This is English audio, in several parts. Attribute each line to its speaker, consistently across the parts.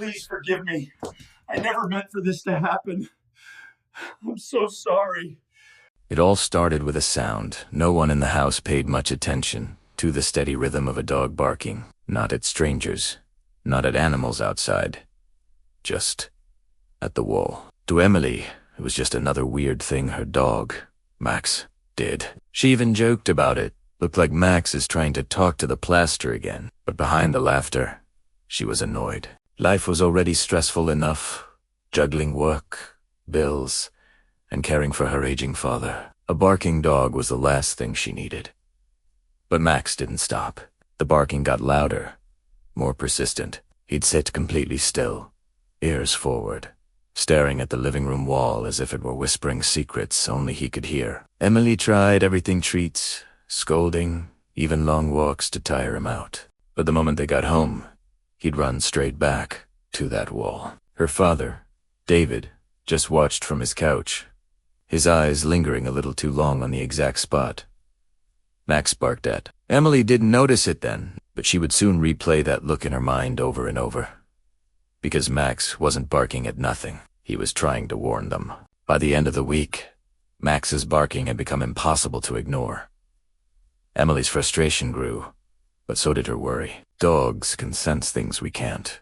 Speaker 1: Please forgive me. I never meant for this to happen. I'm so sorry.
Speaker 2: It all started with a sound. No one in the house paid much attention to the steady rhythm of a dog barking. Not at strangers, not at animals outside, just at the wall. To Emily, it was just another weird thing her dog, Max, did. She even joked about it. Looked like Max is trying to talk to the plaster again. But behind the laughter, she was annoyed. Life was already stressful enough, juggling work, bills, and caring for her aging father. A barking dog was the last thing she needed. But Max didn't stop. The barking got louder, more persistent. He'd sit completely still, ears forward, staring at the living room wall as if it were whispering secrets only he could hear. Emily tried everything: treats, scolding, even long walks to tire him out. But the moment they got home, he'd run straight back to that wall. Her father, David, just watched from his couch, his eyes lingering a little too long on the exact spot Max barked at. Emily didn't notice it then, but she would soon replay that look in her mind over and over. Because Max wasn't barking at nothing. He was trying to warn them. By the end of the week, Max's barking had become impossible to ignore. Emily's frustration grew, but so did her worry. Dogs can sense things we can't.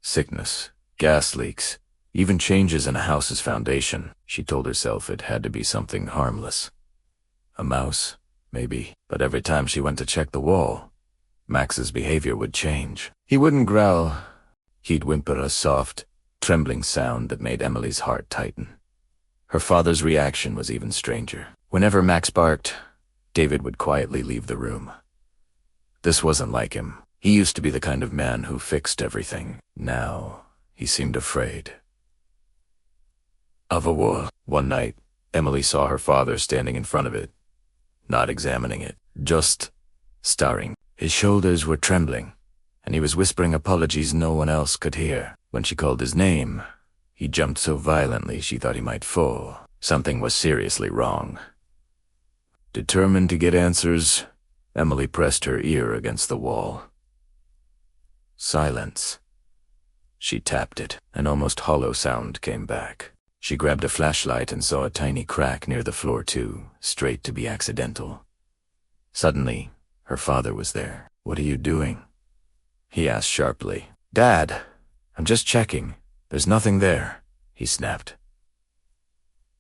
Speaker 2: Sickness, gas leaks, even changes in a house's foundation. She told herself it had to be something harmless. A mouse, maybe. But every time she went to check the wall, Max's behavior would change. He wouldn't growl. He'd whimper a soft, trembling sound that made Emily's heart tighten. Her father's reaction was even stranger. Whenever Max barked, David would quietly leave the room. This wasn't like him. He used to be the kind of man who fixed everything. Now, he seemed afraid of a wall. One night, Emily saw her father standing in front of it, not examining it, just staring. His shoulders were trembling, and he was whispering apologies no one else could hear. When she called his name, he jumped so violently she thought he might fall. Something was seriously wrong. Determined to get answers, Emily pressed her ear against the wall. Silence. She tapped it. An almost hollow sound came back. She grabbed a flashlight and saw a tiny crack near the floor too, straight to be accidental. Suddenly, her father was there. "What are you doing?" he asked sharply. "Dad, I'm just checking. There's nothing there," he snapped.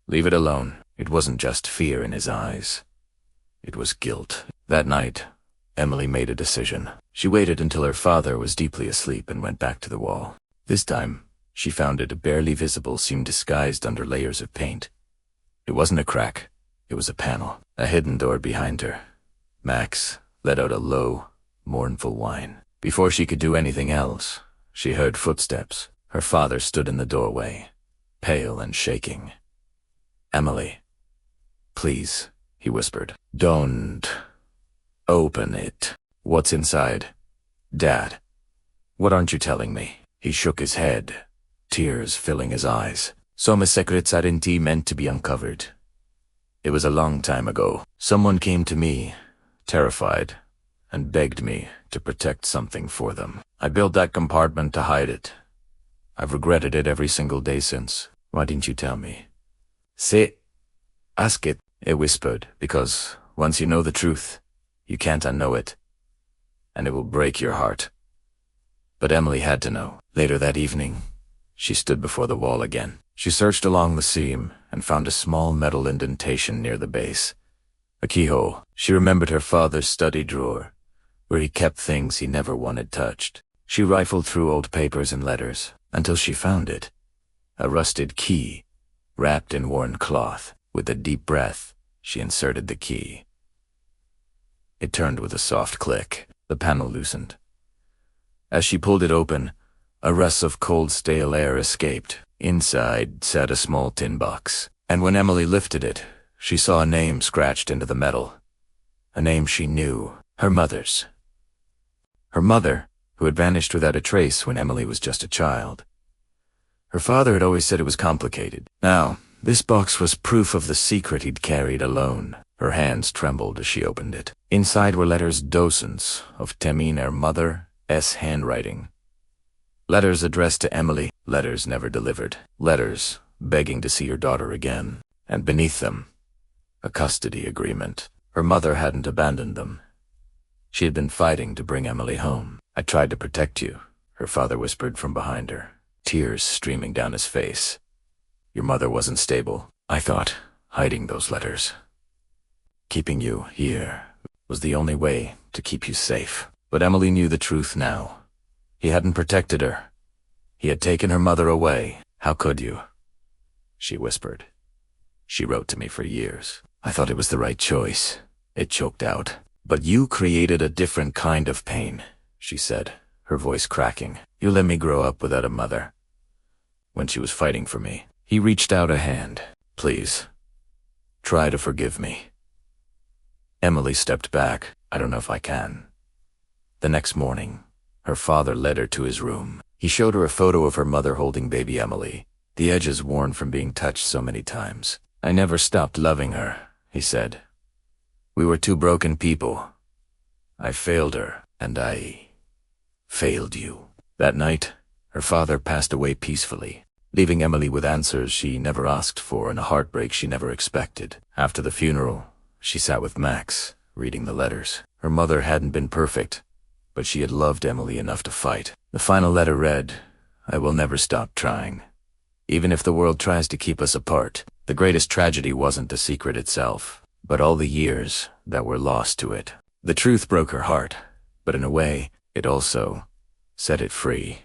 Speaker 2: Leave it alone. It wasn't just fear in his eyes. It was guilt. That night, Emily made a decision. She waited until her father was deeply asleep and went back to the wall. This time, she found it barely visible, seemed disguised under layers of paint. It wasn't a crack. It was a panel, a hidden door behind her. Max let out a low, mournful whine. Before she could do anything else, she heard footsteps. Her father stood in the doorway, pale and shaking. "Emily, please," he whispered. "Don't open it." "What's inside?" "Dad, what aren't you telling me?" He shook his head, tears filling his eyes. "Some secrets aren't meant to be uncovered. It was a long time ago. Someone came to me, terrified, and begged me to protect something for them. I built that compartment to hide it. I've regretted it every single day since. Why didn't you tell me?" "Say, ask it," it whispered, "because once you know the truth, you can't unknow it, and it will break your heart." But Emily had to know. Later that evening, she stood before the wall again. She searched along the seam and found a small metal indentation near the base. A keyhole. She remembered her father's study drawer, where he kept things he never wanted touched. She rifled through old papers and letters until she found it. A rusted key, wrapped in worn cloth. With a deep breath, she inserted the key. It turned with a soft click. The panel loosened. As she pulled it open, a rush of cold, stale air escaped. Inside sat a small tin box, and when Emily lifted it, she saw a name scratched into the metal. A name she knew, her mother's. Her mother, who had vanished without a trace when Emily was just a child. Her father had always said it was complicated. Now, this box was proof of the secret he'd carried alone. Her hands trembled as she opened it. Inside were letters, dozens of Temin, her mother's handwriting. Letters addressed to Emily, letters never delivered, letters begging to see her daughter again, and beneath them, a custody agreement. Her mother hadn't abandoned them. She had been fighting to bring Emily home. "I tried to protect you," her father whispered from behind her, tears streaming down his face. "Your mother wasn't stable. I thought hiding those letters, keeping you here, was the only way to keep you safe." But Emily knew the truth now. He hadn't protected her. He had taken her mother away. "How could you?" she whispered. "She wrote to me for years. I thought it was the right choice." It choked out. "But you created a different kind of pain," she said, her voice cracking. "You let me grow up without a mother. When she was fighting for me." He reached out a hand. "Please, try to forgive me." Emily stepped back. "I don't know if I can." The next morning, her father led her to his room. He showed her a photo of her mother holding baby Emily, the edges worn from being touched so many times. "I never stopped loving her," he said. "We were two broken people. I failed her, and I failed you." That night, her father passed away peacefully, leaving Emily with answers she never asked for and a heartbreak she never expected. After the funeral, she sat with Max, reading the letters. Her mother hadn't been perfect, but she had loved Emily enough to fight. The final letter read, "I will never stop trying. Even if the world tries to keep us apart." The greatest tragedy wasn't the secret itself, but all the years that were lost to it. The truth broke her heart, but in a way, it also set it free.